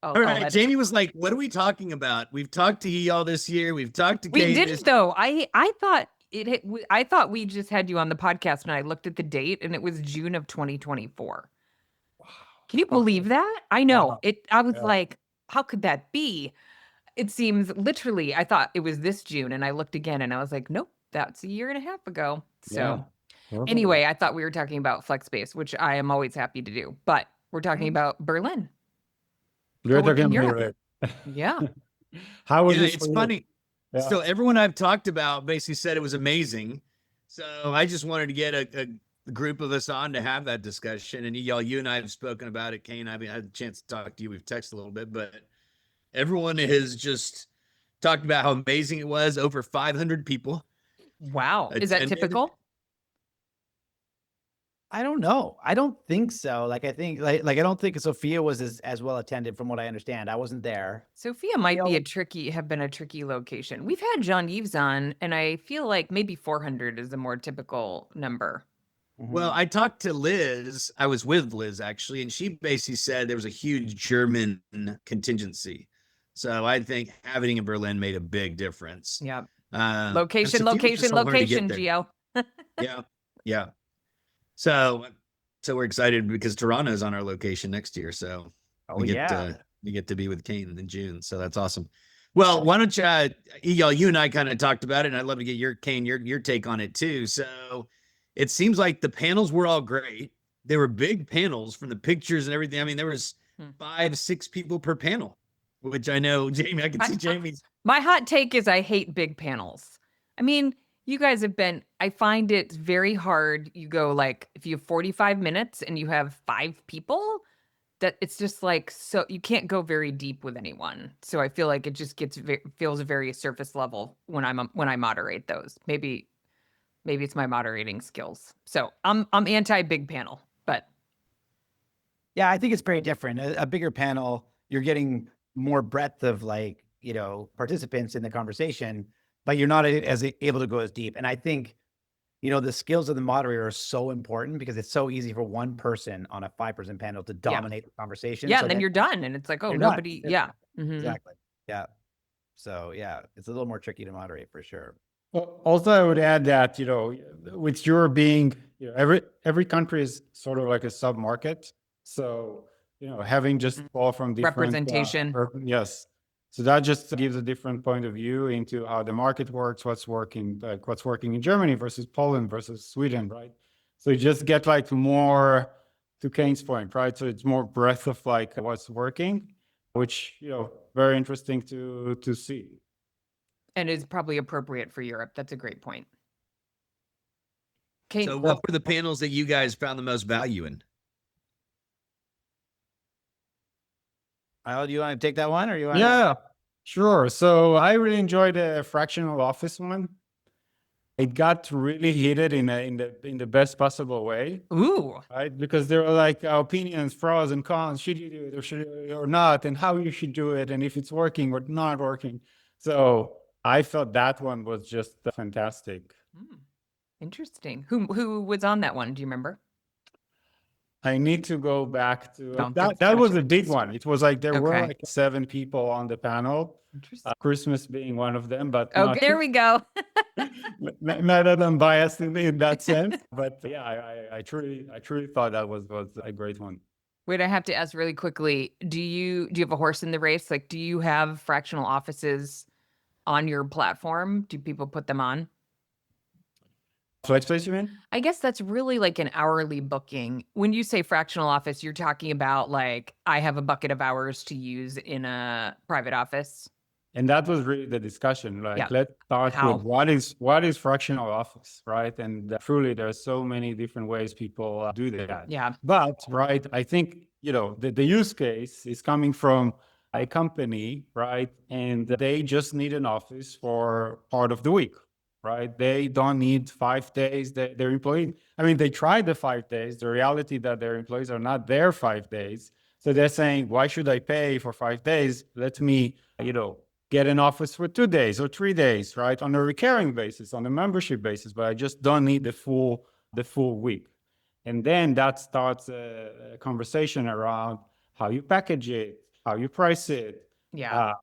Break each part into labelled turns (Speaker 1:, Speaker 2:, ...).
Speaker 1: All
Speaker 2: All right.
Speaker 1: that.
Speaker 2: Jamie was like, what are we talking about? We've talked to Eyal this year. We've talked to
Speaker 1: We
Speaker 2: Kane.
Speaker 1: didn't though. I thought we just had you on the podcast, and I looked at the date, and it was June of 2024.
Speaker 3: Wow.
Speaker 1: Can you believe that? I know
Speaker 3: Wow.
Speaker 1: it. I was
Speaker 3: Yeah.
Speaker 1: like, how could that be? It seems literally. I thought it was this June, and I looked again, and I was like, nope, that's a year and a half ago. So anyway, I thought we were talking about flex space, which I am always happy to do, but we're talking about Berlin.
Speaker 3: You're talking
Speaker 1: Coworking
Speaker 3: about
Speaker 1: Europe. Yeah.
Speaker 3: How was
Speaker 2: Yeah,
Speaker 3: this
Speaker 2: it's
Speaker 3: for you?
Speaker 2: funny.
Speaker 3: Yeah.
Speaker 2: So everyone I've talked about basically said it was amazing. So I just wanted to get a group of us on to have that discussion. And Eyal, you and I have spoken about it. Kane, I haven't had a chance to talk to you. We've texted a little bit, but everyone has just talked about how amazing it was. Over 500 people.
Speaker 1: Wow. Is that
Speaker 2: attended.
Speaker 1: typical?
Speaker 4: I don't know. I don't think so. Like I think I don't think Sophia was as well attended from what I understand. I wasn't there.
Speaker 1: Sophia might
Speaker 4: You
Speaker 1: have been a tricky location. We've had Jean-Yves on, and I feel like maybe 400 is a more typical number.
Speaker 2: Well, I talked to Liz. I was with Liz actually, and she basically said there was a huge German contingency. So I think having it in Berlin made a big difference.
Speaker 1: Yeah.
Speaker 2: And
Speaker 1: Location,
Speaker 2: Sophia was
Speaker 1: location,
Speaker 2: just so hard to get
Speaker 1: location,
Speaker 2: there.
Speaker 1: Gio.
Speaker 2: Yeah, yeah. So we're excited because Toronto's on our location next year. So we get to be with Kane in June. So that's awesome. Well, why don't you, Eyal, you and I kind of talked about it, and I'd love to get your take on it too. So it seems like the panels were all great. They were big panels from the pictures and everything. I mean, there was 5-6 people per panel, which I know, Jamie, I can see Jamie's.
Speaker 1: My hot take is I hate big panels. I mean, you guys have been, I find it very hard. You go like, if you have 45 minutes and you have 5 people, that it's just like, so you can't go very deep with anyone. So I feel like it just feels very surface level when I moderate those. Maybe it's my moderating skills. So I'm anti big panel, but
Speaker 4: Yeah, I think it's very different. A bigger panel, you're getting more breadth of participants in the conversation, but you're not as able to go as deep. And I think, the skills of the moderator are so important because it's so easy for one person on a 5-person panel to dominate the conversation.
Speaker 1: Yeah,
Speaker 4: so
Speaker 1: then you're done. And it's like, oh, nobody.
Speaker 4: Done.
Speaker 1: Yeah.
Speaker 4: Exactly. Yeah. So yeah, it's a little more tricky to moderate for sure.
Speaker 3: Well, also, I would add that, with your being, every country is sort of like a sub-market. So, having just all from different
Speaker 1: representation.
Speaker 3: Yes. So that just gives a different point of view into how the market works, what's working in Germany versus Poland versus Sweden, right? So you just get like more, to Kane's point, right? So it's more breadth of like what's working, which, very interesting to see.
Speaker 1: And is probably appropriate for Europe. That's a great point. Kane,
Speaker 2: So what were the panels that you guys found the most value in?
Speaker 4: Eyal, do you want to take that one, or you want?
Speaker 3: Yeah, sure. So I really enjoyed the fractional office one. It got really heated in the best possible way.
Speaker 1: Ooh.
Speaker 3: Right? Because there were like opinions, pros and cons. Should you do it or should you or not? And how you should do it, and if it's working or not working. So I felt that one was just fantastic.
Speaker 1: Interesting. Who was on that one? Do you remember?
Speaker 3: I need to go back to that was a big one. It was like there were like 7 people on the panel. Christmas being one of them, but
Speaker 1: there we go.
Speaker 3: not that I'm biased in that sense, but yeah, I truly thought that was a great one.
Speaker 1: Wait, I have to ask really quickly. Do you have a horse in the race? Like, do you have fractional offices on your platform? Do people put them on?
Speaker 3: Flex space, you mean?
Speaker 1: I guess that's really like an hourly booking. When you say fractional office, you're talking about like, I have a bucket of hours to use in a private office.
Speaker 3: And that was really the discussion. Like, let's start with what is fractional office, right? And truly, there's so many different ways people do that.
Speaker 1: Yeah.
Speaker 3: But, right, I think, the use case is coming from a company, right? And they just need an office for part of the week, right? They don't need 5 days. Their employees, they tried the 5 days. The reality that their employees are not there 5 days. So they're saying, why should I pay for 5 days? Let me, get an office for 2 days or 3 days, right? On a recurring basis, on a membership basis, but I just don't need the full week. And then that starts a conversation around how you package it, how you price it.
Speaker 1: Yeah.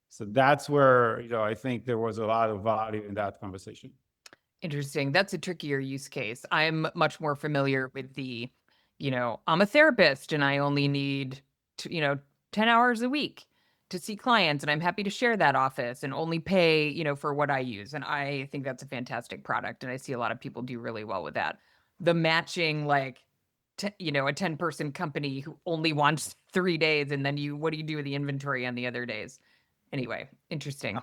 Speaker 3: So that's where, I think there was a lot of value in that conversation.
Speaker 1: Interesting. That's a trickier use case. I'm much more familiar with I'm a therapist and I only need, 10 hours a week to see clients, and I'm happy to share that office and only pay, for what I use. And I think that's a fantastic product. And I see a lot of people do really well with that. The matching, like, a 10-person company who only wants 3 days, and then what do you do with the inventory on the other days? Anyway, interesting.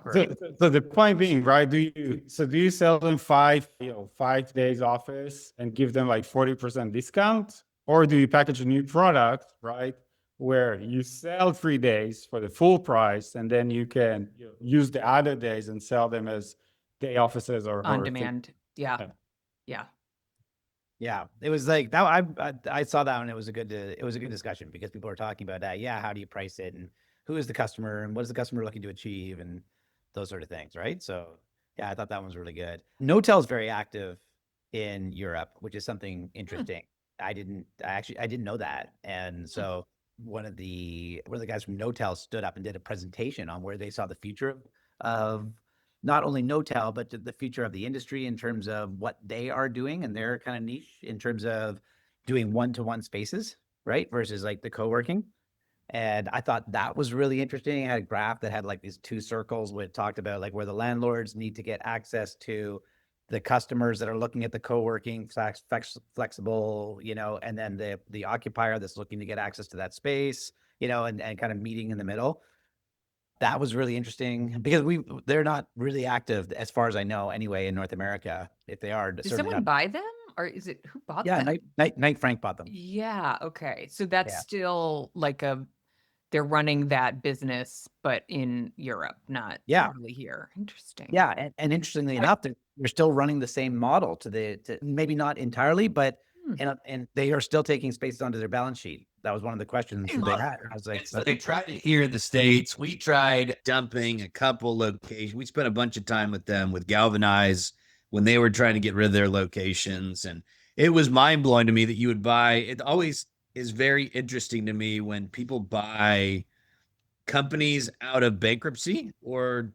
Speaker 3: So the point being, right? Do you sell them 5 days office and give them like 40% discount, or do you package a new product, right, where you sell 3 days for the full price, and then you can use the other days and sell them as day offices or
Speaker 1: On demand. Yeah.
Speaker 4: It was like that. I saw that, and it was a good discussion because people were talking about that. Yeah, how do you price it, and who is the customer, and what is the customer looking to achieve, and those sort of things, right? So yeah, I thought that one was really good. Notel is very active in Europe, which is something interesting. I didn't know that, and so one of the guys from Notel stood up and did a presentation on where they saw the future of not only Notel, but the future of the industry in terms of what they are doing and their kind of niche in terms of doing one-to-one spaces, right? Versus like the co-working. And I thought that was really interesting. I had a graph that had like these 2 circles where it talked about like where the landlords need to get access to the customers that are looking at the co-working flexible, and then the occupier that's looking to get access to that space, and kind of meeting in the middle. That was really interesting because they're not really active as far as I know anyway in North America. If they are,
Speaker 1: Did
Speaker 4: certainly
Speaker 1: someone
Speaker 4: not.
Speaker 1: buy them, or is it who bought
Speaker 4: Yeah,
Speaker 1: them?
Speaker 4: Knight Frank bought them.
Speaker 1: Yeah. Okay. So that's
Speaker 4: Yeah.
Speaker 1: still like they're running that business, but in Europe, not
Speaker 4: Yeah.
Speaker 1: really here. Interesting.
Speaker 4: Yeah, and interestingly enough, they're still running the same model to maybe not entirely, but and they are still taking spaces onto their balance sheet. That was one of the questions they had. I was like,
Speaker 2: So they tried it here in the States. We tried dumping a couple locations. We spent a bunch of time with them with Galvanize when they were trying to get rid of their locations. And it was mind blowing to me that you would buy. It always is very interesting to me when people buy companies out of bankruptcy or,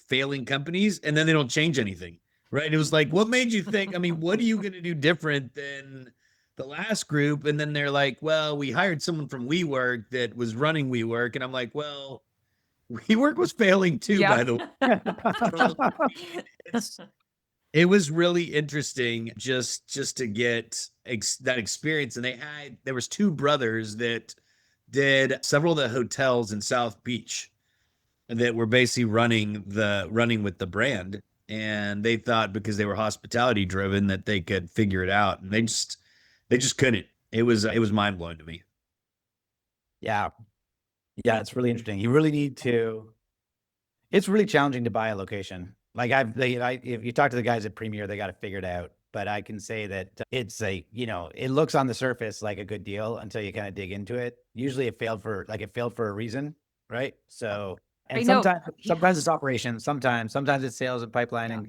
Speaker 2: failing companies, and then they don't change anything. Right. It was like, what made you think? I mean, what are you going to do different than the last group? And then they're like, well, we hired someone from WeWork that was running WeWork. And I'm like, well, WeWork was failing too, by the way. It was really interesting just to get that experience. And there was 2 brothers that did several of the hotels in South Beach that were basically running with the brand. And they thought because they were hospitality driven that they could figure it out. And they just couldn't. It was mind blowing to me.
Speaker 4: Yeah. Yeah, it's really interesting. You really need to. It's really challenging to buy a location. Like if you talk to the guys at Premier, they got it figured out. But I can say that it's it looks on the surface like a good deal until you kind of dig into it. Usually it failed for a reason, right? So, and sometimes it's operations, sometimes it's sales and pipeline, and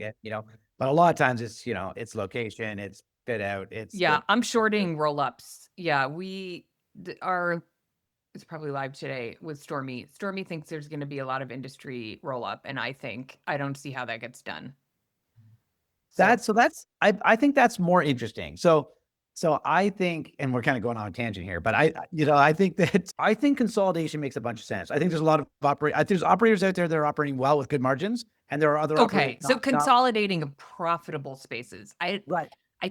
Speaker 4: but a lot of times it's it's location, it's fit out,
Speaker 1: I'm shorting roll-ups. Yeah, it's probably live today with Stormy. Stormy thinks there's going to be a lot of industry roll-up, and I don't see how that gets done.
Speaker 4: I think that's more interesting. So I think, and we're kind of going on a tangent here, but I think consolidation makes a bunch of sense. I think there's a lot of there's operators out there that are operating well with good margins, and there are other operators.
Speaker 1: So consolidating of profitable spaces. I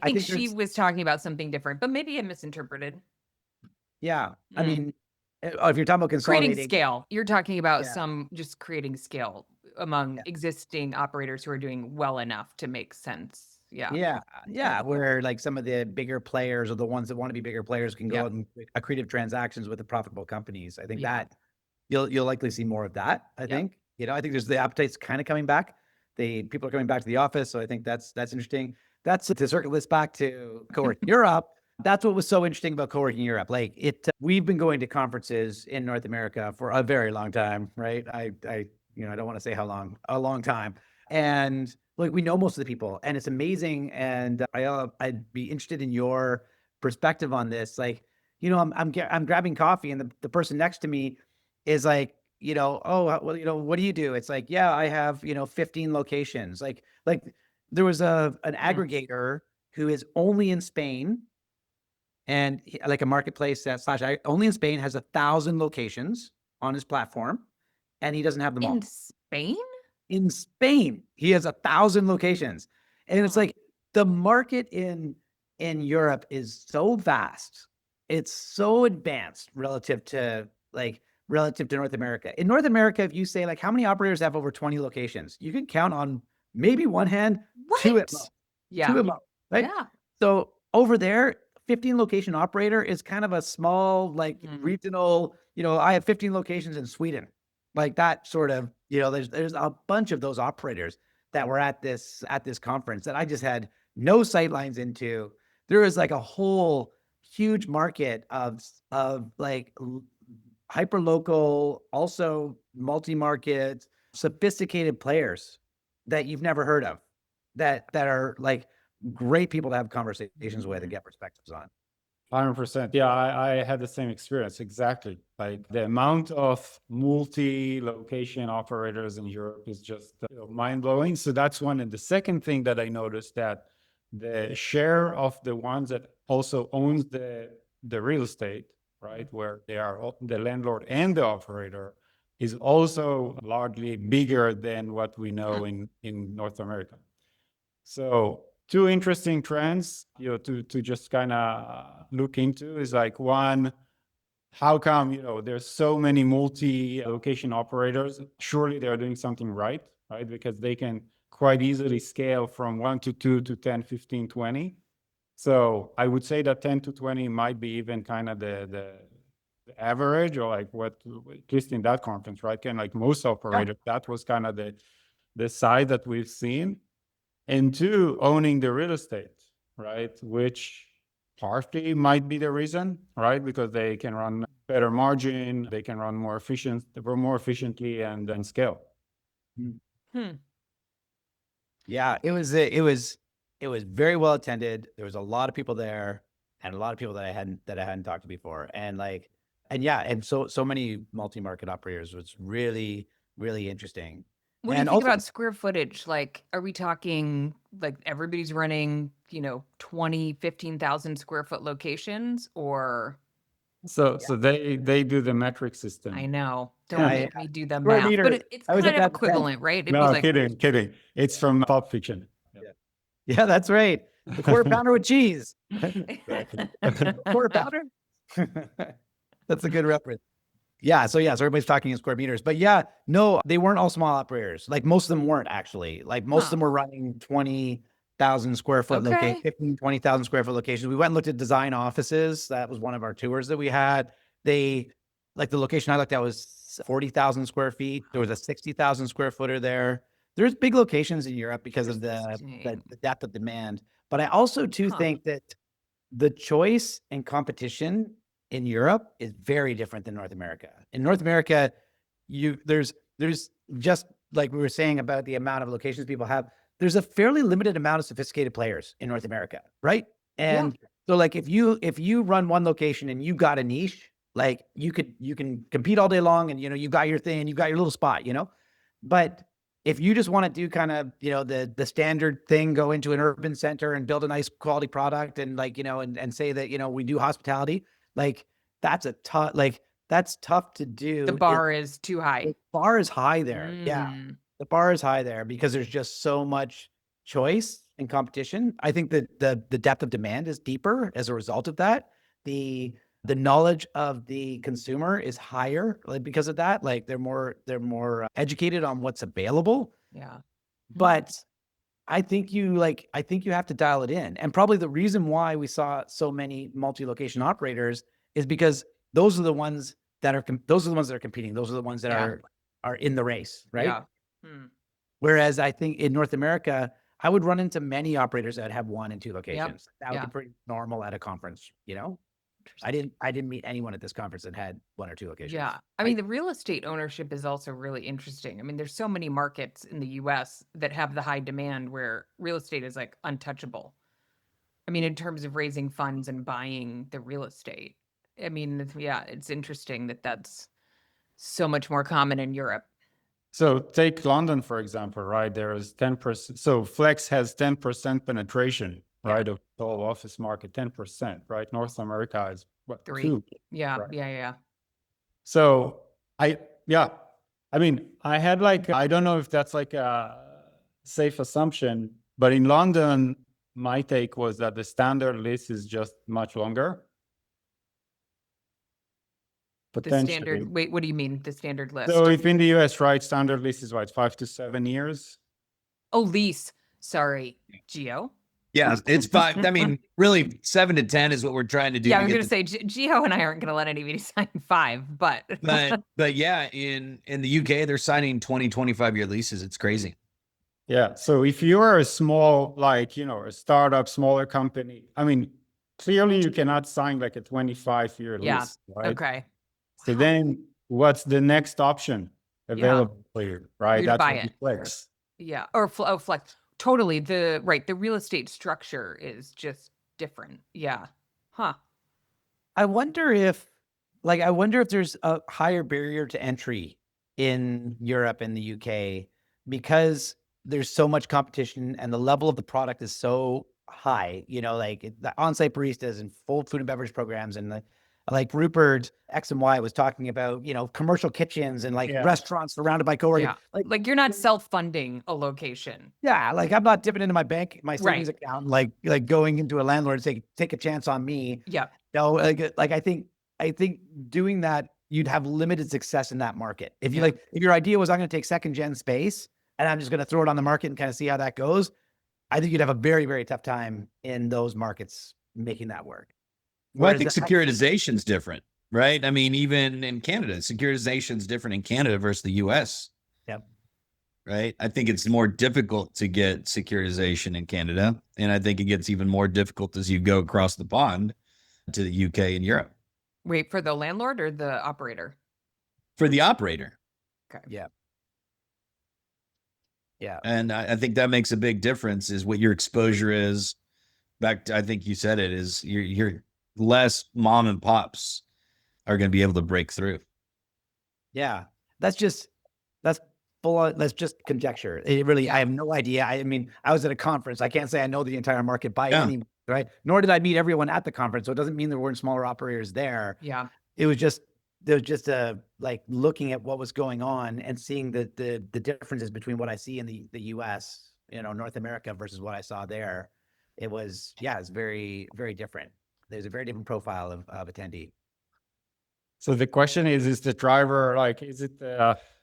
Speaker 1: think she was talking about something different, but maybe I misinterpreted.
Speaker 4: Yeah, I mean, if you're talking about consolidating,
Speaker 1: creating scale, you're talking about just creating scale among existing operators who are doing well enough to make sense. Yeah.
Speaker 4: Where like some of the bigger players or the ones that want to be bigger players can go out and accretive transactions with the profitable companies. I think that you'll likely see more of that. I think I think there's the appetite's kind of coming back. People are coming back to the office, so I think that's interesting. That's to circle this back to Coworking Europe. That's what was so interesting about Coworking Europe. Like we've been going to conferences in North America for a very long time, right? I don't want to say how long, a long time. And like, we know most of the people, and it's amazing. And I'd be interested in your perspective on this. Like, I'm grabbing coffee, and the person next to me is like, oh, well, what do you do? It's like, yeah, I have, 15 locations. Like there was an aggregator who is only in Spain, and like a marketplace that only in Spain, has 1,000 locations on his platform, and he doesn't have them all.
Speaker 1: In Spain?
Speaker 4: In Spain, he has 1,000 locations, and it's
Speaker 1: Huh.
Speaker 4: like the market in Europe is so vast. It's so advanced relative to North America. In North America, if you say like how many operators have over 20 locations, you can count on maybe one hand, two at
Speaker 1: What?
Speaker 4: most,
Speaker 1: Yeah.
Speaker 4: two at most, right?
Speaker 1: Yeah.
Speaker 4: So over there, 15 location operator is kind of a small, like regional, I have 15 locations in Sweden. Like that sort of, there's a bunch of those operators that were at this conference that I just had no sightlines into. There was like a whole huge market of like hyper local, also multi-market, sophisticated players that you've never heard of, that are like great people to have conversations with and get perspectives on.
Speaker 3: 100%. Yeah, I had the same experience. Exactly. Like the amount of multi-location operators in Europe is just mind-blowing. So that's one. And the second thing that I noticed, that the share of the ones that also owns the real estate, right, where they are the landlord and the operator, is also largely bigger than what we know in North America. So two interesting trends, to just kind of look into is like, one, how come, there's so many multi-location operators? Surely they're doing something right? Because they can quite easily scale from 1 to 2 to 10, 15, 20. So I would say that 10 to 20 might be even kind of the average, or like what, at least in that conference, right? Kind of like most operators, that was kind of the side that we've seen. And two, owning the real estate, right? Which partly might be the reason, right? Because they can run better margin, they can run more efficiently and then scale.
Speaker 4: Yeah, it was very well attended. There was a lot of people there, and a lot of people that I hadn't talked to before. And so many multi-market operators was really, really interesting.
Speaker 1: What do you think about square footage? Like, are we talking like everybody's running, 20, 15,000 square foot locations, or?
Speaker 3: So they do the metric system.
Speaker 1: I know. Don't make me do the
Speaker 4: square
Speaker 1: math,
Speaker 4: meter.
Speaker 1: but it's
Speaker 4: I was
Speaker 1: kind
Speaker 4: at
Speaker 1: of
Speaker 4: that
Speaker 1: equivalent, right? It'd be
Speaker 3: No,
Speaker 1: like,
Speaker 3: kidding. It's from Pulp Fiction.
Speaker 4: Yeah, that's right. The quarter pounder with cheese. Quarter pounder? That's a good reference. Yeah, so everybody's talking in square meters. But yeah, no, they weren't all small operators. Like most of them weren't actually. Like most of them were running 20,000 square foot location, 15, 20,000 square foot locations. We went and looked at design offices. That was one of our tours that we had. The location I looked at was 40,000 square feet. There was a 60,000 square footer there. There's big locations in Europe because of the depth of demand. But I also think that the choice and competition in Europe is very different than North America. In North America, there's just like we were saying about the amount of locations people have, there's a fairly limited amount of sophisticated players in North America, right? And so like if you run one location and you got a niche, like you can compete all day long, and you got your thing and you got your little spot, But if you just want to do kind of, the standard thing, go into an urban center and build a nice quality product and like, and say that, we do hospitality, like that's tough to do.
Speaker 1: the bar is too high.
Speaker 4: The bar is high there. Yeah. The bar is high there because there's just so much choice and competition. I think that the depth of demand is deeper as a result of that. The knowledge of the consumer is higher, like because of that. Like they're more educated on what's available.
Speaker 1: Yeah.
Speaker 4: But I think you have to dial it in. And probably the reason why we saw so many multi-location operators is because those are the ones that are competing. Those are the ones that are in the race, right?
Speaker 1: Yeah.
Speaker 4: Whereas I think in North America, I would run into many operators that have 1 and 2 locations. That would be pretty normal at a conference, I didn't meet anyone at this conference that had 1 or 2 locations.
Speaker 1: Yeah. I mean, the real estate ownership is also really interesting. I mean, there's so many markets in the US that have the high demand where real estate is like untouchable. I mean, in terms of raising funds and buying the real estate. I mean, yeah, it's interesting that that's so much more common in Europe.
Speaker 3: So take London, for example, right? There is 10%. So Flex has 10% penetration, right, of the whole office market, 10%, right? North America is what,
Speaker 1: 3.
Speaker 3: 2?
Speaker 1: Yeah,
Speaker 3: Right.
Speaker 1: yeah.
Speaker 3: So yeah, I mean, I had like, I don't know if that's like a safe assumption, but in London, my take was that the standard list is just much longer.
Speaker 1: The
Speaker 3: Potentially.
Speaker 1: standard, wait, what do you mean, the standard list?
Speaker 3: So if in the US, right, standard list is what, 5 to 7 years?
Speaker 1: Oh, lease. Sorry, Geo.
Speaker 2: Yeah, it's 5. I mean, really 7 to 10 is what we're trying to do.
Speaker 1: Yeah, I
Speaker 2: to
Speaker 1: was
Speaker 2: get
Speaker 1: going to say Geo and I aren't going to let anybody sign 5, but
Speaker 2: but yeah, in the UK, they're signing 20, 25-year leases. It's crazy.
Speaker 3: Yeah. So if you are a small, like, you know, a startup, smaller company, I mean, clearly you cannot sign like a 25-year
Speaker 1: yeah,
Speaker 3: lease, right?
Speaker 1: okay.
Speaker 3: So then what's the next option available for you, right?
Speaker 1: You're to
Speaker 3: That's
Speaker 1: buy
Speaker 3: what you
Speaker 1: it.
Speaker 3: Flex.
Speaker 1: Yeah, or Flex. Totally. The real estate structure is just different. Yeah. Huh.
Speaker 4: I wonder if there's a higher barrier to entry in Europe and the UK because there's so much competition and the level of the product is so high, you know, like the on-site baristas and full food and beverage programs and like Rupert X and Y was talking about, you know, commercial kitchens and like restaurants surrounded by co-working.
Speaker 1: Yeah. Like you're not self-funding a location.
Speaker 4: Yeah, like I'm not dipping into my my savings
Speaker 1: Right.
Speaker 4: account, like going into a landlord and say, take a chance on me.
Speaker 1: Yeah.
Speaker 4: No, like I think doing that, you'd have limited success in that market. If you
Speaker 1: Yeah.
Speaker 4: if your idea was I'm going to take second gen space and I'm just going to throw it on the market and kind of see how that goes, I think you'd have a very, very tough time in those markets making that work.
Speaker 2: Well, I think securitization's different, right? I mean, even in Canada, securitization's different in Canada versus the US.
Speaker 4: Yep.
Speaker 2: Right? I think it's more difficult to get securitization in Canada. And I think it gets even more difficult as you go across the pond to the UK and Europe.
Speaker 1: Wait, for the landlord or the operator?
Speaker 2: For the operator.
Speaker 1: Okay.
Speaker 4: Yeah. Yeah.
Speaker 2: And I think that makes a big difference is what your exposure is. Back to, I think you said it, is you're less mom and pops are going to be able to break through.
Speaker 4: Yeah. That's just conjecture. It really, I have no idea. I mean, I was at a conference. I can't say I know the entire market by any, right? Nor did I meet everyone at the conference. So it doesn't mean there weren't smaller operators there.
Speaker 1: Yeah.
Speaker 4: There was just like looking at what was going on and seeing the differences between what I see in the US, you know, North America versus what I saw there. It was, it's very, very different. There's a very different profile of attendee.
Speaker 3: So the question is the driver, like, is it,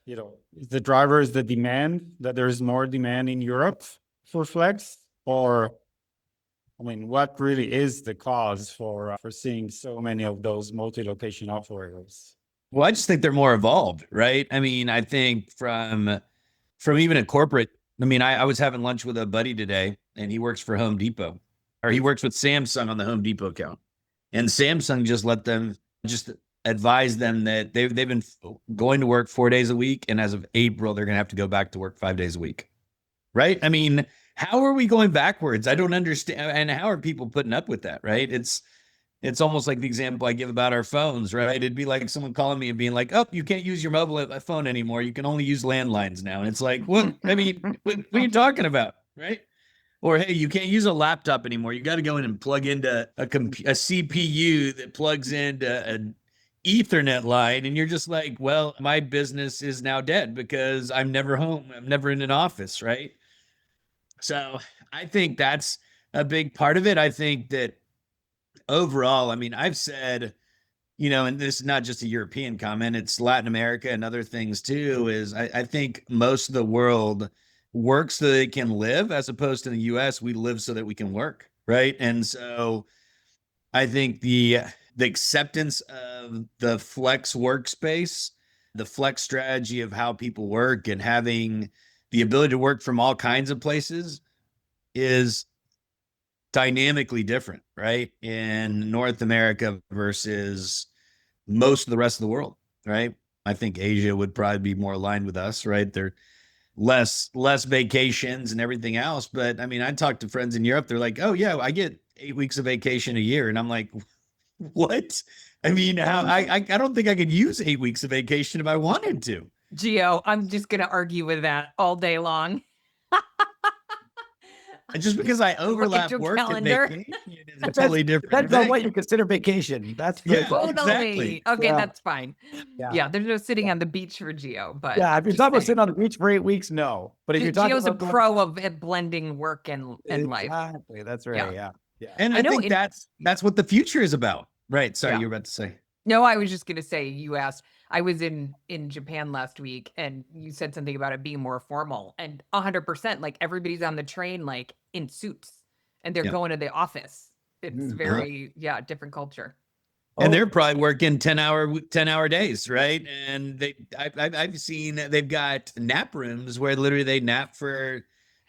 Speaker 3: you know, is the driver is the demand, that there's more demand in Europe for Flex? Or, I mean, what really is the cause for seeing so many of those multi-location operators?
Speaker 2: Well, I just think they're more evolved, right? I mean, I think from even a corporate, I mean, I was having lunch with a buddy today and he works for Home Depot, or he works with Samsung on the Home Depot account. And Samsung just advised them that they've been going to work 4 days a week. And as of April, they're going to have to go back to work 5 days a week. Right. I mean, how are we going backwards? I don't understand. And how are people putting up with that? Right. It's almost like the example I give about our phones, right? It'd be like someone calling me and being like, oh, you can't use your mobile phone anymore. You can only use landlines now. And it's like, what? I mean, what are you talking about? Right. Or, hey, you can't use a laptop anymore. You got to go in and plug into a CPU that plugs into an Ethernet line. And you're just like, well, my business is now dead because I'm never home. I'm never in an office. Right. So I think that's a big part of it. I think that overall, I mean, I've said, you know, and this is not just a European comment, it's Latin America and other things too, is I think most of the world works so they can live, as opposed to the US, we live so that we can work, right? And so I think the acceptance of the flex workspace, the flex strategy of how people work and having the ability to work from all kinds of places is dynamically different, right? In North America versus most of the rest of the world, right? I think Asia would probably be more aligned with us, right? They're less vacations and everything else. But I mean, I talk to friends in Europe, they're like, oh yeah, I get 8 weeks of vacation a year. And I'm like, what? I mean, I don't think I could use 8 weeks of vacation if I wanted to.
Speaker 1: Gio, I'm just going to argue with that all day long.
Speaker 2: Just because I
Speaker 1: Look at
Speaker 2: overlap
Speaker 1: your
Speaker 2: work and
Speaker 1: calendar.
Speaker 2: vacation is a totally different
Speaker 4: Depends on what
Speaker 2: thing.
Speaker 4: you consider vacation. That's the
Speaker 2: Yeah.
Speaker 4: question.
Speaker 2: Exactly.
Speaker 1: Okay,
Speaker 4: Yeah.
Speaker 1: that's fine.
Speaker 4: Yeah.
Speaker 1: Yeah, there's no sitting on the beach for Gio, but
Speaker 4: Yeah, if you're
Speaker 1: just
Speaker 4: talking about
Speaker 1: saying.
Speaker 4: sitting on the beach for 8 weeks, no. But if you're talking
Speaker 1: Gio's a
Speaker 4: about
Speaker 1: pro at blending work and life.
Speaker 4: exactly, that's right. Yeah. Yeah.
Speaker 2: And
Speaker 1: I
Speaker 2: I
Speaker 1: know
Speaker 2: think that's what the future is about. Right. Sorry,
Speaker 1: Yeah.
Speaker 2: you were about to say.
Speaker 1: No, I was just going to say, you asked, I was in Japan last week and you said something about it being more formal, and 100%, like everybody's on the train, like in suits, and they're
Speaker 2: Yeah.
Speaker 1: going to the office. It's
Speaker 4: Mhm.
Speaker 1: very, yeah, different culture.
Speaker 2: And
Speaker 4: Oh,
Speaker 2: they're probably working 10-hour days, right? And I've seen they've got nap rooms where literally they nap for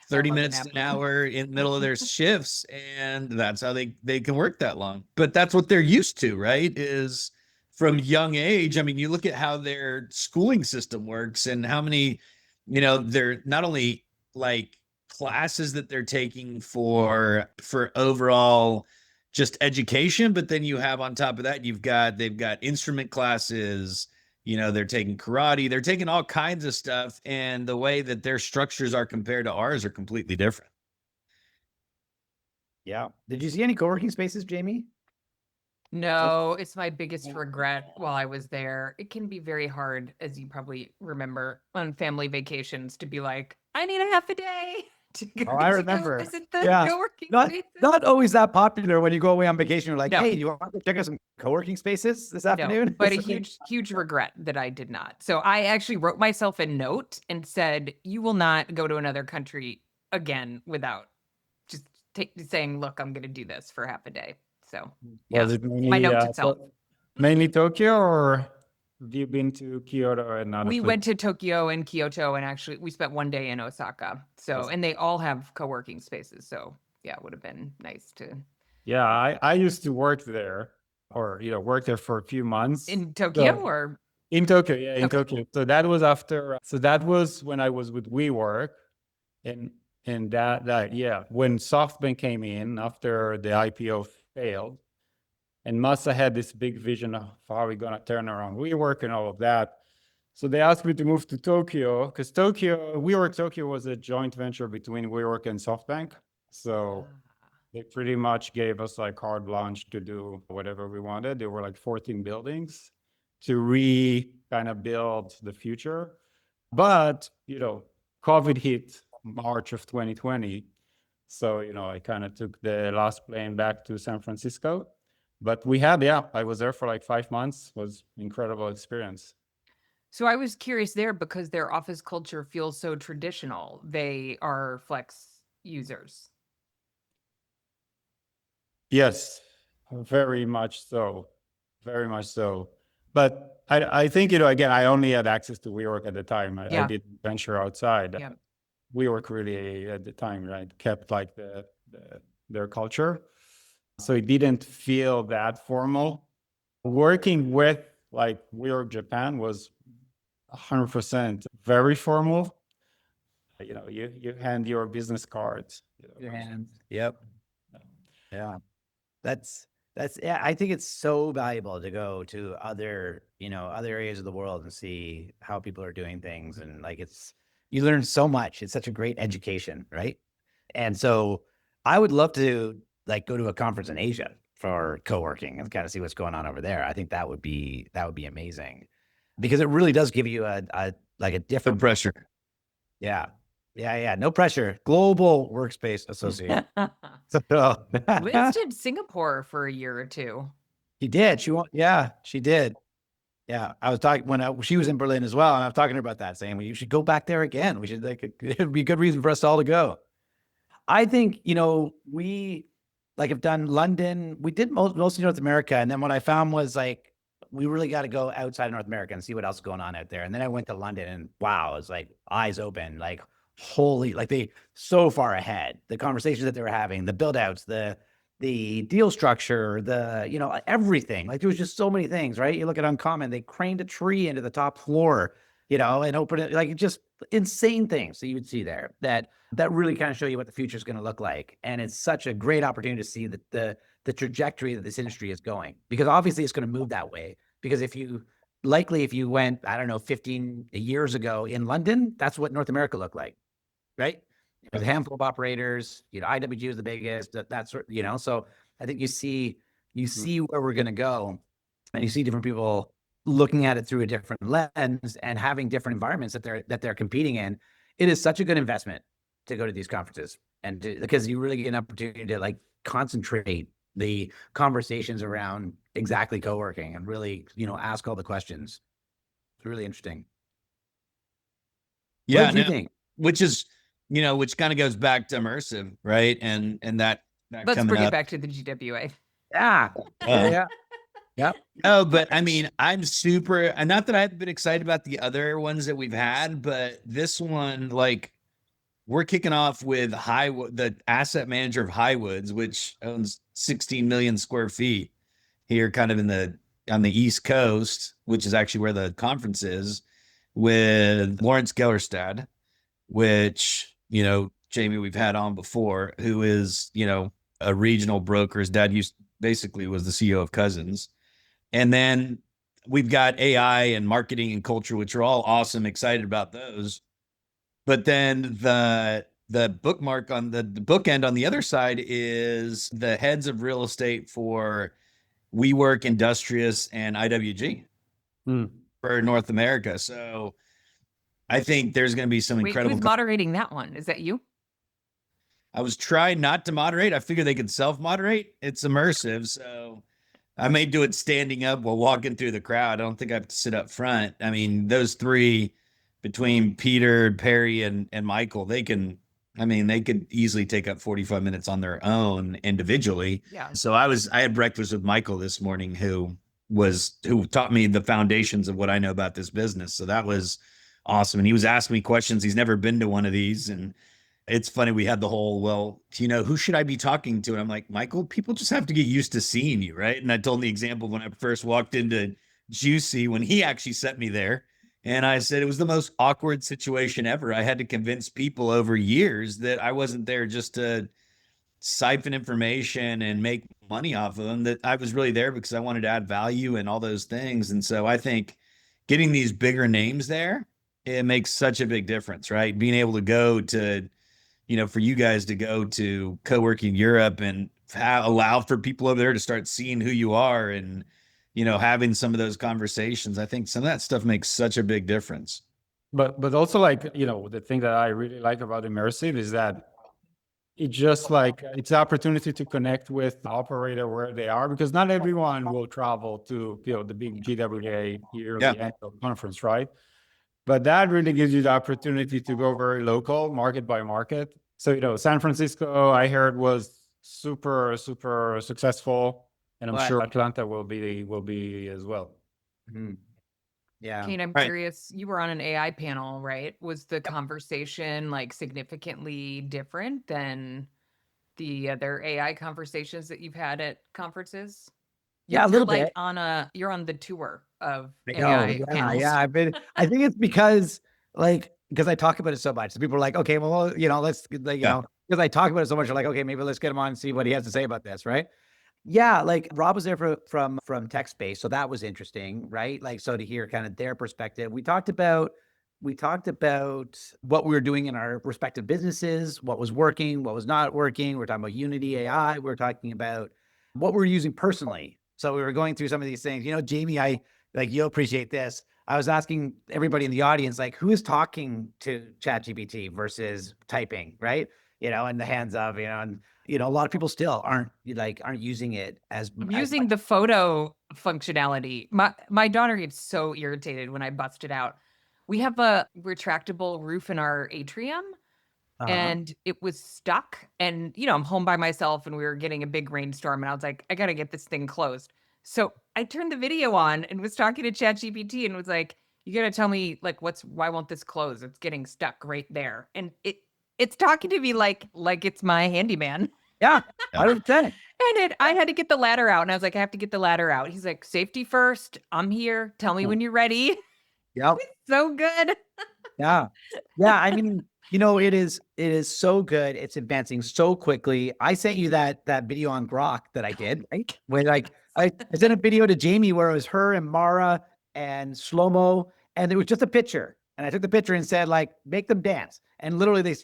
Speaker 2: 30
Speaker 1: love a
Speaker 2: minutes
Speaker 1: nap
Speaker 2: to an
Speaker 1: room.
Speaker 2: hour in the middle of their shifts, and that's how they can work that long. But that's what they're used to, right? Is from young age. I mean, you look at how their schooling system works and how many, they're not only like classes that they're taking for overall just education, but then you have on top of that, they've got instrument classes, they're taking karate, they're taking all kinds of stuff, and the way that their structures are compared to ours are completely different.
Speaker 4: yeah. Did you see any co-working spaces, Jamie?
Speaker 1: No, it's my biggest regret while I was there. It can be very hard, as you probably remember, on family vacations to be like, I need a half a day to go,
Speaker 4: Oh, I
Speaker 1: to go
Speaker 4: remember.
Speaker 1: visit the
Speaker 4: Yeah.
Speaker 1: co-working
Speaker 4: Not
Speaker 1: spaces.
Speaker 4: not always that popular when you go away on vacation. You're like,
Speaker 1: No.
Speaker 4: hey, do you want to check out some co-working spaces this
Speaker 1: No,
Speaker 4: afternoon?
Speaker 1: but a
Speaker 4: It's like,
Speaker 1: huge regret that I did not. So I actually wrote myself a note and said, you will not go to another country again without just saying, look, I'm going to do this for half a day. So yeah,
Speaker 3: Was it
Speaker 1: my note to self.
Speaker 3: mainly Tokyo, or have you been to Kyoto and other
Speaker 1: We
Speaker 3: places?
Speaker 1: went to Tokyo and Kyoto, and actually we spent one day in Osaka. So, and they all have co-working spaces. So yeah, it would have been nice to.
Speaker 3: Yeah, I used to work there, or work there for a few months.
Speaker 1: In Tokyo
Speaker 3: So-
Speaker 1: or?
Speaker 3: In Tokyo, yeah, in
Speaker 1: Okay.
Speaker 3: Tokyo. So that was after. So that was when I was with WeWork, and that yeah, when SoftBank came in after the IPO failed, and Masa had this big vision of how we're gonna turn around WeWork and all of that. So they asked me to move to Tokyo because WeWork Tokyo was a joint venture between WeWork and SoftBank. So they pretty much gave us like carte blanche to do whatever we wanted. There were like 14 buildings to kind of build the future. But, COVID hit March of 2020. So, I kind of took the last plane back to San Francisco. But I was there for like 5 months. It was an incredible experience.
Speaker 1: So I was curious there because their office culture feels so traditional. They are flex users.
Speaker 3: Yes, very much so. Very much so. But I think, again, I only had access to WeWork at the time. I
Speaker 1: Yeah.
Speaker 3: didn't venture outside.
Speaker 1: Yeah.
Speaker 3: WeWork really at the time, right, kept like their culture. So it didn't feel that formal. Working with like WeWork Japan was 100% very formal. You hand your business cards.
Speaker 4: your hands. Yep. Yeah. That's yeah, I think it's so valuable to go to other areas of the world and see how people are doing things. And like you learn so much. It's such a great education, right? And so I would love to like go to a conference in Asia for co-working and kind of see what's going on over there. I think that would be amazing because it really does give you a
Speaker 2: The
Speaker 4: different
Speaker 2: pressure.
Speaker 4: Yeah. No pressure. Global Workspace Association.
Speaker 1: Liz did Singapore for a year or two.
Speaker 4: She did. She did. Yeah. I was talking when she was in Berlin as well. And I was talking to her about that, saying, well, you should go back there again. We should it would be a good reason for us all to go. I think, we have done London. We did mostly North America. And then what I found was like, we really got to go outside of North America and see what else is going on out there. And then I went to London and wow, it was like eyes open, like holy, like they so far ahead, the conversations that they were having, the build outs, the deal structure, everything. Like there was just so many things, right? You look at Uncommon, they craned a tree into the top floor, and opened it, like just insane things that you would see there that really kind of show you what the future is going to look like. And it's such a great opportunity to see the the trajectory that this industry is going, because obviously it's going to move that way. Because if you went, I don't know, 15 years ago in London, that's what North America looked like, right? There's a handful of operators, IWG was the biggest, that sort, so I think you see where we're going to go, and you see different people looking at it through a different lens and having different environments that they're competing in. It is such a good investment to go to these conferences, and because you really get an opportunity to like concentrate the conversations around exactly co-working and really, ask all the questions. It's really interesting.
Speaker 2: Yeah.
Speaker 4: What did you think?
Speaker 2: Which kind of goes back to immersive, right? And that
Speaker 1: Let's bring it back to the GWA.
Speaker 4: Yeah. Yeah. Yeah.
Speaker 2: Oh, but I mean, I'm super, and not that I've been excited about the other ones that we've had, but this one, like, we're kicking off with the asset manager of Highwoods, which owns 16 million square feet here, kind of on the East Coast, which is actually where the conference is, with Lawrence Gellerstad, which, Jamie, we've had on before, who is, a regional broker. His dad basically was the CEO of Cousins. And then we've got AI and marketing and culture, which are all awesome, excited about those. But then the bookmark on the bookend on the other side is the heads of real estate for WeWork, Industrious, and IWG for North America. So I think there's going to be some incredible.
Speaker 1: Who's moderating that one? Is that you?
Speaker 2: I was trying not to moderate. I figured they could self-moderate. It's immersive, so I may do it standing up while walking through the crowd. I don't think I have to sit up front. I mean, those three, between Peter, Perry, and Michael, they could easily take up 45 minutes on their own individually.
Speaker 1: Yeah.
Speaker 2: So I had breakfast with Michael this morning, who taught me the foundations of what I know about this business. So that was awesome. And he was asking me questions. He's never been to one of these. And it's funny, we had the whole, well, who should I be talking to? And I'm like, Michael, people just have to get used to seeing you, right? And I told him the example when I first walked into Juicy, when he actually sent me there. And I said, it was the most awkward situation ever. I had to convince people over years that I wasn't there just to siphon information and make money off of them, that I was really there because I wanted to add value and all those things. And so I think getting these bigger names there, it makes such a big difference, right? Being able to go to, for you guys to go to Coworking Europe and allow for people over there to start seeing who you are and, having some of those conversations. I think some of that stuff makes such a big difference.
Speaker 3: But also, like, the thing that I really like about immersive is that it's just like, it's an opportunity to connect with the operator where they are, because not everyone will travel to, the big GWA yearly annual conference, right? But that really gives you the opportunity to go very local, market by market. So, San Francisco, I heard, was super, super successful. And I'm sure Atlanta will be as well.
Speaker 4: Mm-hmm. Yeah.
Speaker 1: Kane, I'm curious, you were on an AI panel, right? Was the conversation like significantly different than the other AI conversations that you've had at conferences?
Speaker 4: Yeah, a little
Speaker 1: bit. You're on the tour of AI panels.
Speaker 4: Yeah, I think it's because I talk about it so much. So people are like, okay, well, let's, because I talk about it so much, they're like, okay, maybe let's get him on and see what he has to say about this, right? Yeah, like Rob was there from TechSpace, so that was interesting, right? Like, so to hear kind of their perspective. We talked about what we were doing in our respective businesses, what was working, what was not working. We're talking about Unity AI. We're talking about what we're using personally. So we were going through some of these things. Jamie, you'll appreciate this. I was asking everybody in the audience, like, who is talking to ChatGPT versus typing, right? In the hands of, and a lot of people still aren't using it as
Speaker 1: I'm using the photo functionality. My daughter gets so irritated when I bust it out. We have a retractable roof in our atrium, and it was stuck. And, I'm home by myself and we were getting a big rainstorm, and I was like, I got to get this thing closed. So I turned the video on and was talking to ChatGPT and was like, you got to tell me, like, why won't this close? It's getting stuck right there. And it's talking to me like it's my handyman.
Speaker 4: Yeah, 100%.
Speaker 1: And I had to get the ladder out, and I was like, I have to get the ladder out. He's like, safety first. I'm here. Tell me when you're ready.
Speaker 4: Yep.
Speaker 1: So good.
Speaker 4: Yeah. Yeah. I mean, It is so good. It's advancing so quickly. I sent you that video on Grok that I did, right? When like I sent a video to Jamie where it was her and Mara and Shlomo, and it was just a picture. And I took the picture and said, like, make them dance. And literally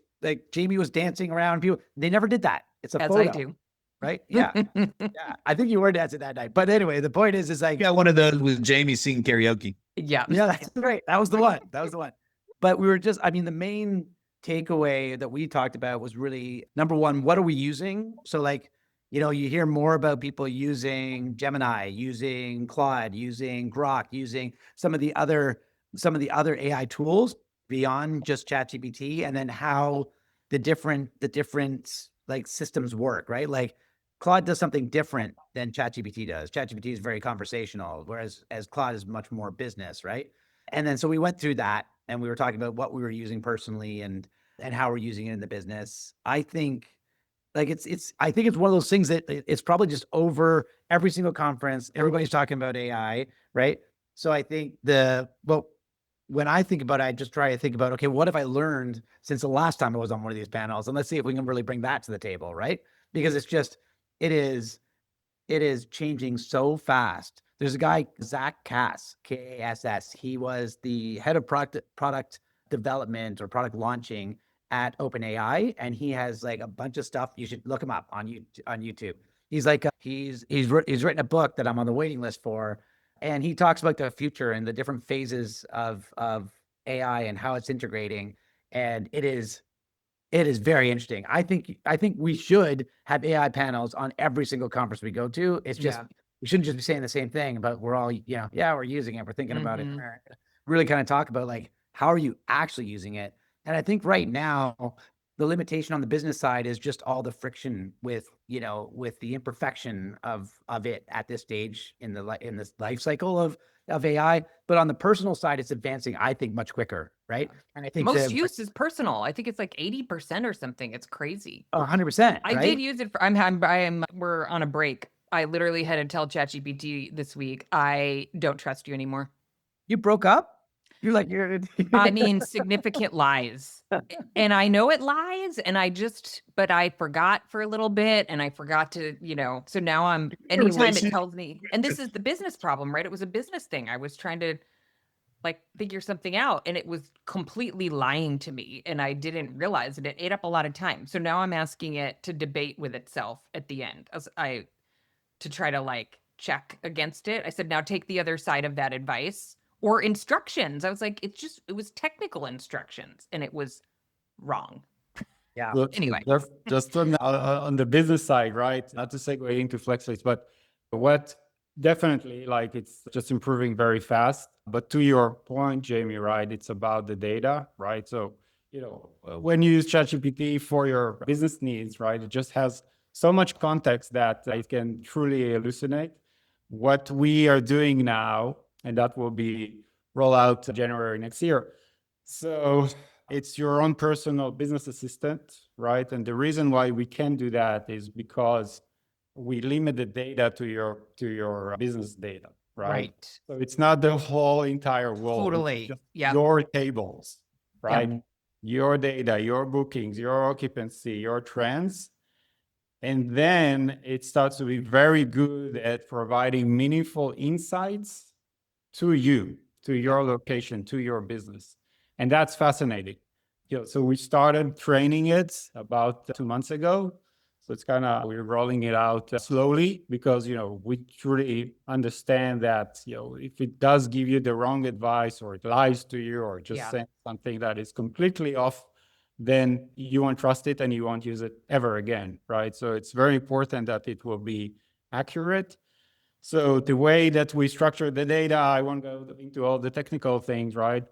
Speaker 4: Jamie was dancing around people. They never did that. It's a
Speaker 1: As
Speaker 4: photo.
Speaker 1: I do.
Speaker 4: Right? Yeah. Yeah. I think you were dancing that night. But anyway, the point is like,
Speaker 2: I got one of those with Jamie singing karaoke.
Speaker 1: Yeah.
Speaker 4: yeah, that's great. That was the one. That was the one. But we were just, I mean, the main takeaway that we talked about was really number one, what are we using? So like, you hear more about people using Gemini, using Claude, using Grok, using some of the other AI tools beyond just ChatGPT, and then how the different like systems work, right? Like Claude does something different than ChatGPT does. ChatGPT is very conversational, whereas Claude is much more business, right? And then so we went through that and we were talking about what we were using personally and how we're using it in the business. I think like I think it's one of those things that it's probably just over every single conference. Everybody's talking about AI, right? So I think when I think about it, I just try to think about, okay, what have I learned since the last time I was on one of these panels? And let's see if we can really bring that to the table, right? Because it is changing so fast. There's a guy, Zach Kass, Kass. He was the head of product development or product launching at OpenAI, and he has like a bunch of stuff. You should look him up on YouTube. He's like he's written a book that I'm on the waiting list for, and he talks about the future and the different phases of AI and how it's integrating. And it is very interesting. I think we should have AI panels on every single conference we go to. It's just we shouldn't just be saying the same thing, but we're all, we're using it, we're thinking about it. Really kind of talk about like, how are you actually using it? And I think right now the limitation on the business side is just all the friction with the imperfection of it at this stage in this life cycle of AI. But on the personal side, it's advancing, I think, much quicker, right? And I think
Speaker 1: most use is personal. I think it's like 80% or something. It's crazy.
Speaker 4: 100%.
Speaker 1: I did use it for, we're on a break. I literally had to tell ChatGPT this week, I don't trust you anymore.
Speaker 4: You broke up? You're like,
Speaker 1: I mean, significant lies. And I know it lies. And but I forgot for a little bit and I forgot to, so now anytime it tells me, and this is the business problem, right? It was a business thing. I was trying to like figure something out and it was completely lying to me and I didn't realize it. It ate up a lot of time. So now I'm asking it to debate with itself at the end to try to like check against it. I said, now take the other side of that advice or instructions. I was like, it was technical instructions and it was wrong.
Speaker 4: Yeah.
Speaker 3: Look,
Speaker 1: Anyway.
Speaker 3: just on the business side, right? Not to segue into FlexSpace, but what definitely like it's just improving very fast. But to your point, Jamie, right? It's about the data, right? So, when you use ChatGPT for your business needs, right? It just has so much context that it can truly hallucinate. What we are doing now, and that will be roll out January next year. So it's your own personal business assistant, right? And the reason why we can do that is because we limit the data to your business data, right? So it's not the whole entire world.
Speaker 1: Totally.
Speaker 3: Yeah. Your tables, right? Yep. Your data, your bookings, your occupancy, your trends. And then it starts to be very good at providing meaningful insights to you, to your location, to your business. And that's fascinating. So we started training it about 2 months ago. So it's we're rolling it out slowly because, we truly understand that, if it does give you the wrong advice or it lies to you or just saying something that is completely off, then you won't trust it and you won't use it ever again, right? So it's very important that it will be accurate. So the way that we structure the data, I won't go into all the technical things, right?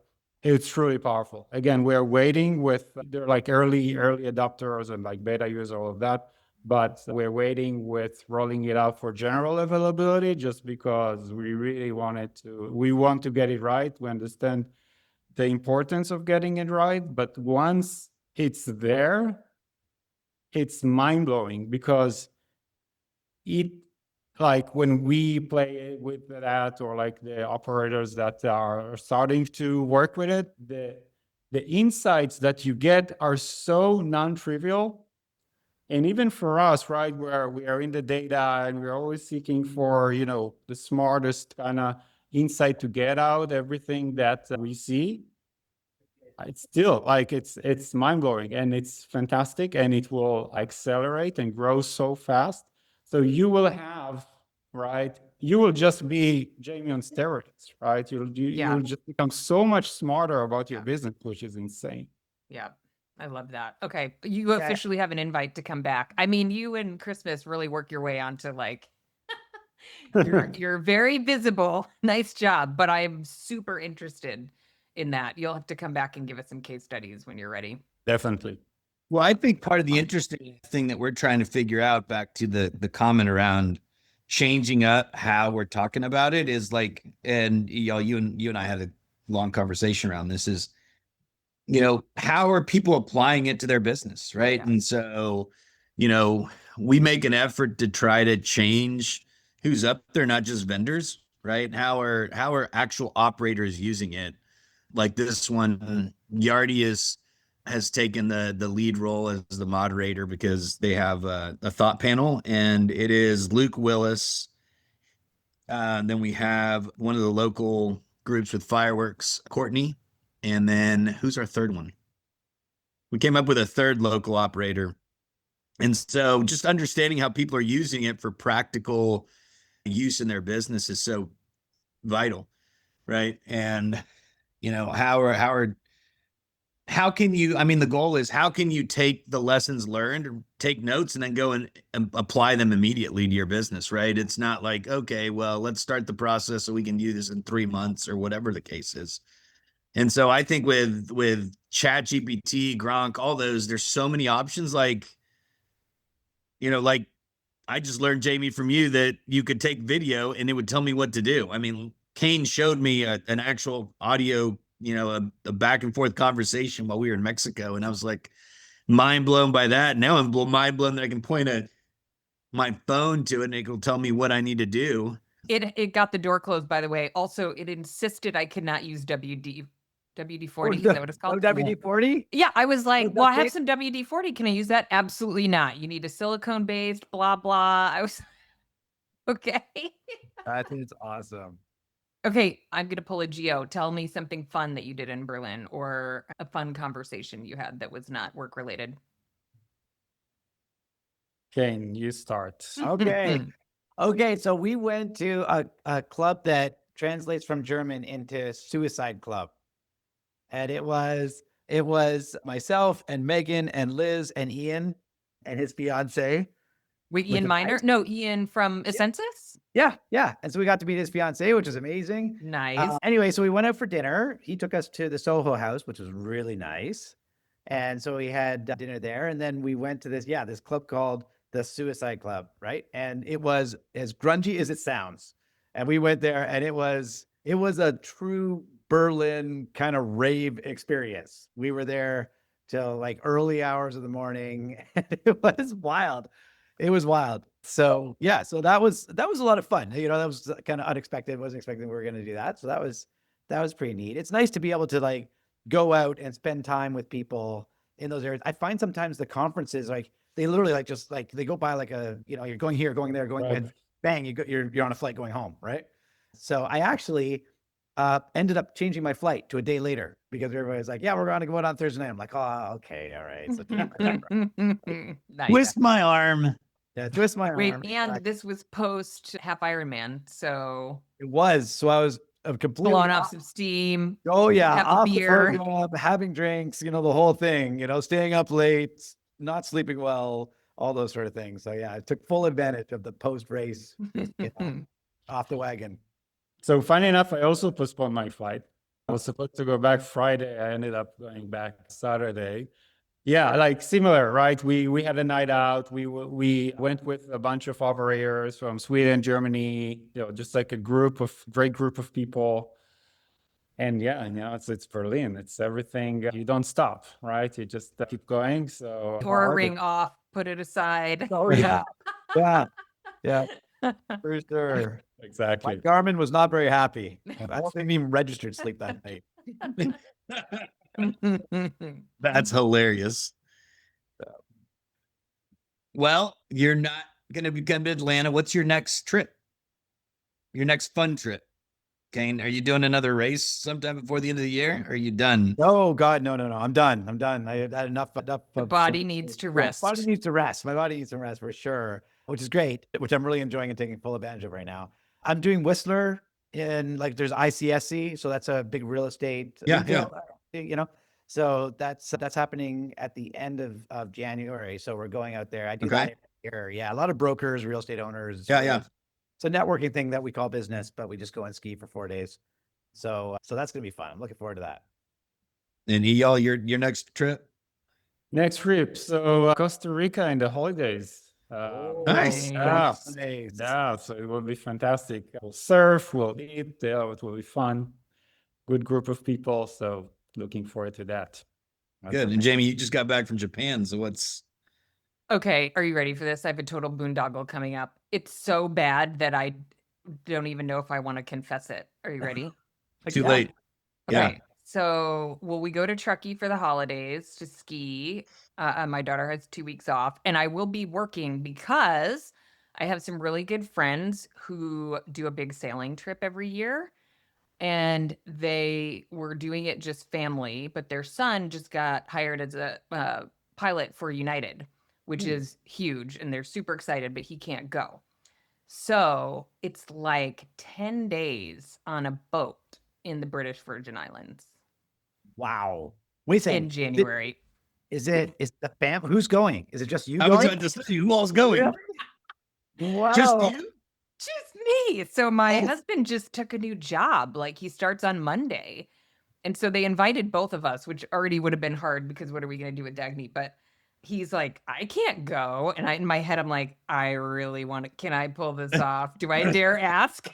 Speaker 3: It's truly powerful. Again, we're waiting they're like early adopters and like beta users, all of that. But we're waiting with rolling it out for general availability just because we want to get it right. We understand the importance of getting it right. But once it's there, it's mind-blowing because like when we play with that or like the operators that are starting to work with it, the the insights that you get are so non-trivial. And even for us, right, where we are in the data and we're always seeking for, the smartest kind of insight to get out everything that we see, it's still like it's mind-blowing and it's fantastic, and it will accelerate and grow so fast. So you will have, right, you will just be Jamie on steroids, right? You'll just become so much smarter about your business, which is insane.
Speaker 1: Yeah. I love that. Okay. You officially have an invite to come back. I mean, you and Christmas really work your way onto like, you're very visible. Nice job. But I'm super interested in that. You'll have to come back and give us some case studies when you're ready.
Speaker 3: Definitely.
Speaker 2: Well, I think part of the interesting thing that we're trying to figure out, back to the comment around changing up how we're talking about it, is like, and you and I had a long conversation around this, is, how are people applying it to their business, right?
Speaker 1: Yeah.
Speaker 2: And so, we make an effort to try to change who's up there, not just vendors, right? How are actual operators using it? Like this one, Yardi has taken the lead role as the moderator because they have a thought panel, and it is Luke Willis. Then we have one of the local groups with fireworks, Courtney. And then who's our third one? We came up with a third local operator. And so just understanding how people are using it for practical use in their business is so vital, right? And, how can you, the goal is, how can you take the lessons learned or take notes and then go and apply them immediately to your business, right? It's not like, okay, well, let's start the process so we can do this in 3 months or whatever the case is. And so I think with ChatGPT, Gronk, all those, there's so many options. Like, like I just learned, Jamie, from you that you could take video and it would tell me what to do. Kane showed me an actual audio, a back and forth conversation while we were in Mexico. And I was like mind blown by that. Now I'm mind blown that I can point my phone to it and it will tell me what I need to do.
Speaker 1: It got the door closed, by the way. Also, it insisted I could not use WD-40, is that what it's called?
Speaker 4: WD-40?
Speaker 1: Yeah, I was like, well, I have some WD-40. Can I use that? Absolutely not. You need a silicone-based, blah, blah. I was, okay.
Speaker 4: That is awesome.
Speaker 1: Okay, I'm going to pull a Geo. Tell me something fun that you did in Berlin, or a fun conversation you had that was not work-related.
Speaker 3: Kane, you start.
Speaker 4: Okay. Okay, so we went to a club that translates from German into suicide club. And it was myself and Megan and Liz and Ian and his fiance.
Speaker 1: Wait, Ian Miner? No, Ian from Ascensus?
Speaker 4: Yeah. And so we got to meet his fiance, which was amazing.
Speaker 1: Nice.
Speaker 4: Anyway, so we went out for dinner. He took us to the Soho House, which was really nice. And so we had dinner there. And then we went to this club called the Suicide Club, right? And it was as grungy as it sounds. And we went there, and it was a true Berlin kind of rave experience. We were there till like early hours of the morning. And it was wild. It was wild. So yeah, so that was a lot of fun. That was kind of unexpected. Wasn't expecting we were going to do that. So that was pretty neat. It's nice to be able to like go out and spend time with people in those areas. I find sometimes the conferences, like they literally like just like they go by like you're going here, going there, going and bang, you're on a flight going home, right? So I actually ended up changing my flight to a day later because everybody was like, yeah, we're going to go out on Thursday night. I'm like, oh, okay, all right. So
Speaker 1: Nice.
Speaker 2: Twist my arm.
Speaker 4: Yeah, twist my arm.
Speaker 1: Wait, and this was post half Ironman, so
Speaker 4: it was. So I was completely
Speaker 1: blowing off some steam.
Speaker 4: Oh yeah,
Speaker 1: have a
Speaker 4: off
Speaker 1: beer.
Speaker 4: the program, having drinks, the whole thing. Staying up late, not sleeping well, all those sort of things. So yeah, I took full advantage of the post race off the wagon.
Speaker 3: So funny enough, I also postponed my flight. I was supposed to go back Friday. I ended up going back Saturday. Yeah, like similar, right? We had a night out. We went with a bunch of operators from Sweden, Germany, just like a great group of people. And yeah, it's Berlin. It's everything. You don't stop, right? You just keep going. So
Speaker 1: Tore a ring off, put it aside.
Speaker 4: Oh yeah, yeah, for sure.
Speaker 3: Exactly.
Speaker 4: My Garmin was not very happy. I wasn't even registered sleep that night.
Speaker 2: That's hilarious. Well, you're not going to be coming to Atlanta. What's your next trip? Your next fun trip? Kane, are you doing another race sometime before the end of the year? Or are you done?
Speaker 4: Oh God, no. I'm done. I had enough.
Speaker 1: The
Speaker 4: of
Speaker 1: body needs to rest.
Speaker 4: Body needs to rest. My body needs to rest for sure, which is great, which I'm really enjoying and taking full advantage of right now. I'm doing Whistler in like there's ICSC, so that's a big real estate.
Speaker 2: Yeah.
Speaker 4: You know, so that's happening at the end of January. So we're going out there. I do that here. Yeah, a lot of brokers, real estate owners.
Speaker 2: Yeah.
Speaker 4: It's a networking thing that we call business, but we just go and ski for 4 days. So that's gonna be fun. I'm looking forward to that.
Speaker 2: And Eyal, your next trip?
Speaker 3: Next trip. So Costa Rica in the holidays.
Speaker 2: Nice.
Speaker 3: Yeah.
Speaker 4: Nice.
Speaker 3: Yeah, so it will be fantastic. We'll surf, we'll eat, it will be fun. Good group of people, so looking forward to that.
Speaker 2: Good. And Jamie, you just got back from Japan, so what's...
Speaker 1: Okay, are you ready for this? I have a total boondoggle coming up. It's so bad that I don't even know if I want to confess it. Are you ready?
Speaker 2: Too late.
Speaker 1: Okay.
Speaker 2: Yeah.
Speaker 1: So, we go to Truckee for the holidays to ski. My daughter has 2 weeks off, and I will be working because I have some really good friends who do a big sailing trip every year. And they were doing it just family, but their son just got hired as a pilot for United, which is huge. And they're super excited, but he can't go. So it's like 10 days on a boat in the British Virgin Islands.
Speaker 4: Wow. Wait a second.
Speaker 1: In January.
Speaker 4: Is the family? Who's going? Is it just you
Speaker 2: I was
Speaker 4: going?
Speaker 2: going to say, who all's going?
Speaker 4: Wow.
Speaker 2: Just you?
Speaker 1: Just me. So my husband just took a new job. Like he starts on Monday. And so they invited both of us, which already would have been hard because what are we going to do with Dagny? But he's like, I can't go. And in my head, I'm like, I really want to, can I pull this off? Do I dare ask?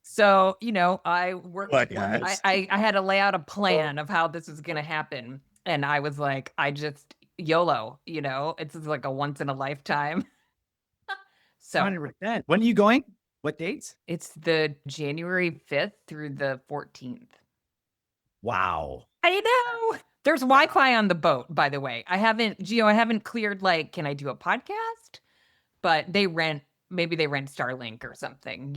Speaker 1: So, I worked, I had to lay out a plan of how this was going to happen. And I was like, I just YOLO, it's like a once in a lifetime. So
Speaker 4: 100%. When are you going? What dates?
Speaker 1: it's the January 5th through the 14th.
Speaker 4: Wow.
Speaker 1: I know. There's Wi-Fi on the boat, by the way. I haven't cleared can I do a podcast? But maybe they rent Starlink or something,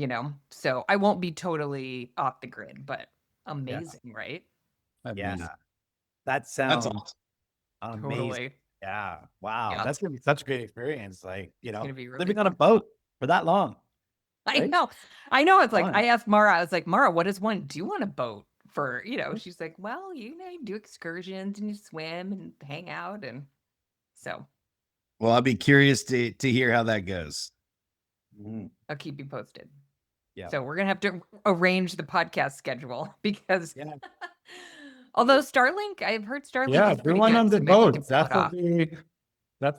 Speaker 1: So I won't be totally off the grid, but amazing, right?
Speaker 4: Yeah. That sounds
Speaker 2: That's awesome.
Speaker 4: amazing.
Speaker 1: Totally.
Speaker 4: Yeah. Wow.
Speaker 1: Yeah.
Speaker 4: That's going to be such a great experience.
Speaker 1: gonna be really
Speaker 4: living on a boat for that long.
Speaker 1: I
Speaker 4: Right?
Speaker 1: know. It's like,
Speaker 4: Fun.
Speaker 1: I asked Mara, I was like, Mara, what does one do on a boat for, she's like, well, you do excursions and you swim and hang out. And so
Speaker 2: Well, I'll be curious to hear how that goes.
Speaker 1: I'll keep you posted.
Speaker 4: Yeah.
Speaker 1: So we're going to have to arrange the podcast schedule because
Speaker 4: Yeah.
Speaker 1: although Starlink, I've heard Starlink.
Speaker 3: Yeah,
Speaker 1: is
Speaker 3: do
Speaker 1: pretty
Speaker 3: one
Speaker 1: good,
Speaker 3: on the
Speaker 1: so maybe we
Speaker 3: boat.
Speaker 1: can pull it off.
Speaker 3: That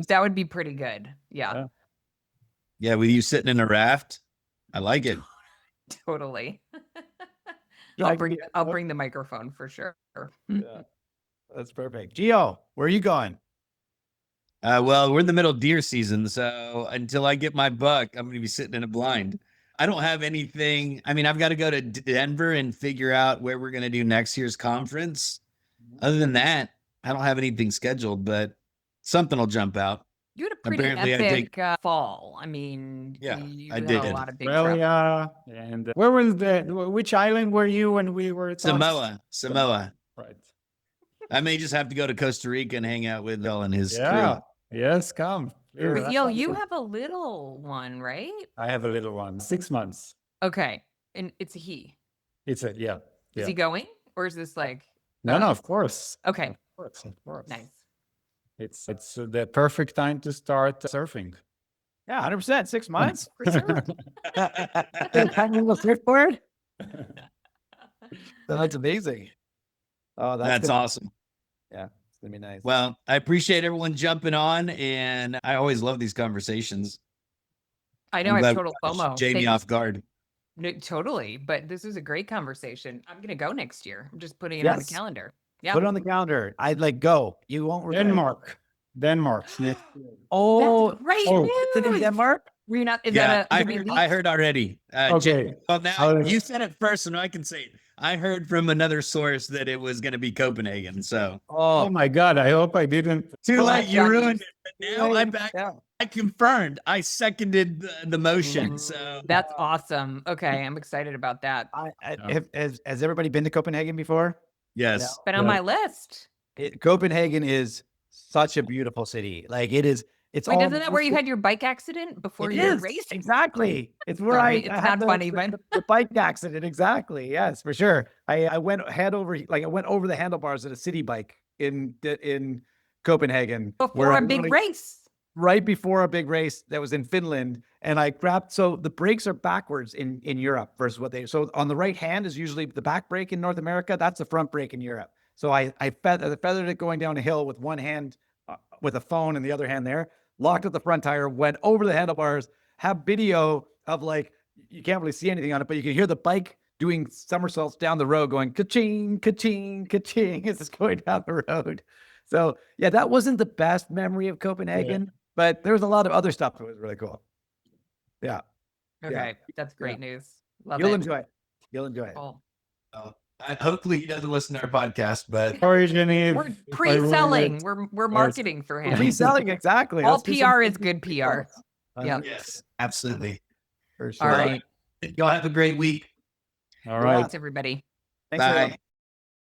Speaker 1: That would be pretty good. Yeah.
Speaker 2: Yeah, with you sitting in a raft. I like it.
Speaker 1: Totally.
Speaker 4: Yeah,
Speaker 1: I'll bring the microphone for sure.
Speaker 4: Yeah. That's perfect. Gio, where are you going?
Speaker 2: Well, we're in the middle of deer season, so until I get my buck, I'm going to be sitting in a blind. I don't have anything. I mean, I've got to go to Denver and figure out where we're going to do next year's conference. Other than that, I don't have anything scheduled, but something will jump out.
Speaker 1: You had a pretty
Speaker 2: Apparently,
Speaker 1: epic fall. I mean,
Speaker 2: Yeah,
Speaker 1: you
Speaker 2: I
Speaker 1: had
Speaker 2: did.
Speaker 1: a lot of big travel.
Speaker 3: Australia, and which island were you when we were talking?
Speaker 2: Samoa.
Speaker 3: Right.
Speaker 2: I may just have to go to Costa Rica and hang out with Bill and his
Speaker 3: Yeah. Yes, come.
Speaker 4: Sure.
Speaker 1: But
Speaker 4: that's
Speaker 1: you
Speaker 4: awesome.
Speaker 1: have a little one, right?
Speaker 3: I have a little one, 6 months.
Speaker 1: Okay. And it's a he.
Speaker 3: It's a yeah.
Speaker 1: Is he going? Or is this like
Speaker 3: No, of course.
Speaker 1: okay.
Speaker 3: Of course.
Speaker 1: Nice.
Speaker 3: It's the perfect time to start surfing.
Speaker 4: Yeah, 100%. 6 months.
Speaker 1: For sure.
Speaker 4: Tiny little surfboard. That's amazing. Oh,
Speaker 2: That's awesome.
Speaker 4: Yeah, it's gonna be nice.
Speaker 2: Well, I appreciate everyone jumping on, and I always love these conversations.
Speaker 1: I know
Speaker 2: I'm
Speaker 1: I
Speaker 2: glad
Speaker 1: have total
Speaker 2: we caught
Speaker 1: FOMO.
Speaker 2: Jamie
Speaker 1: Thanks.
Speaker 2: off guard.
Speaker 1: No, totally. But this was a great conversation. I'm gonna go next year. I'm just putting it on the
Speaker 4: Yes.
Speaker 1: calendar. Yeah.
Speaker 4: Put it on the calendar. I'd go. You won't regret it.
Speaker 3: Denmark.
Speaker 4: Oh,
Speaker 1: That's great
Speaker 4: it's in
Speaker 1: news.
Speaker 4: Denmark.
Speaker 1: Were you not? Is
Speaker 2: Yeah,
Speaker 1: that a? did we leak?
Speaker 2: I heard already.
Speaker 3: Okay.
Speaker 2: Well, now
Speaker 3: I'll-
Speaker 2: you said it first, so now I can say it. I heard from another source that it was going to be Copenhagen. So
Speaker 3: Oh my God, I hope I didn't.
Speaker 2: too
Speaker 1: Well,
Speaker 2: late, you
Speaker 1: Johnny,
Speaker 2: ruined it. But now I'm back.
Speaker 4: Yeah.
Speaker 2: I confirmed. I seconded the motion. So
Speaker 1: That's awesome. Okay, I'm excited about that.
Speaker 4: Has everybody been to Copenhagen before?
Speaker 2: yes,
Speaker 1: Been on my list.
Speaker 4: Copenhagen is such a beautiful city. Like it is. It's
Speaker 1: Wait,
Speaker 4: all
Speaker 1: isn't that where you had your bike accident before
Speaker 4: It
Speaker 1: your
Speaker 4: is,
Speaker 1: race?
Speaker 4: exactly. It's where
Speaker 1: Sorry,
Speaker 4: I
Speaker 1: it's
Speaker 4: had
Speaker 1: not funny, but
Speaker 4: the bike accident. Exactly. Yes, for sure. I went head over, like I went over the handlebars at a city bike in Copenhagen
Speaker 1: before a big race.
Speaker 4: right before a big race that was in Finland. And I grabbed, so the brakes are backwards in Europe versus so on the right hand is usually the back brake in North America. That's the front brake in Europe. So I feathered it going down a hill with one hand with a phone and the other hand there, locked at the front tire, went over the handlebars, have video of like, you can't really see anything on it, but you can hear the bike doing somersaults down the road going ka-ching, ka-ching, ka-ching as it's going down the road. So yeah, that wasn't the best memory of Copenhagen, but there was a lot of other stuff that was really cool. Yeah.
Speaker 1: Okay, that's great news. Love
Speaker 4: You'll
Speaker 1: it.
Speaker 4: enjoy it. You'll enjoy it.
Speaker 1: Cool.
Speaker 2: hopefully he doesn't listen to our podcast, but
Speaker 3: Originally,
Speaker 1: We're pre-selling. We're marketing for him.
Speaker 4: Pre-selling, exactly.
Speaker 1: All
Speaker 4: Let's do some
Speaker 1: PR is good PR. Yeah.
Speaker 2: yes, absolutely.
Speaker 4: For sure.
Speaker 1: All right.
Speaker 2: Y'all have a great week.
Speaker 3: all right.
Speaker 1: Thanks, everybody.
Speaker 4: Thanks,
Speaker 2: Bye.
Speaker 4: everyone.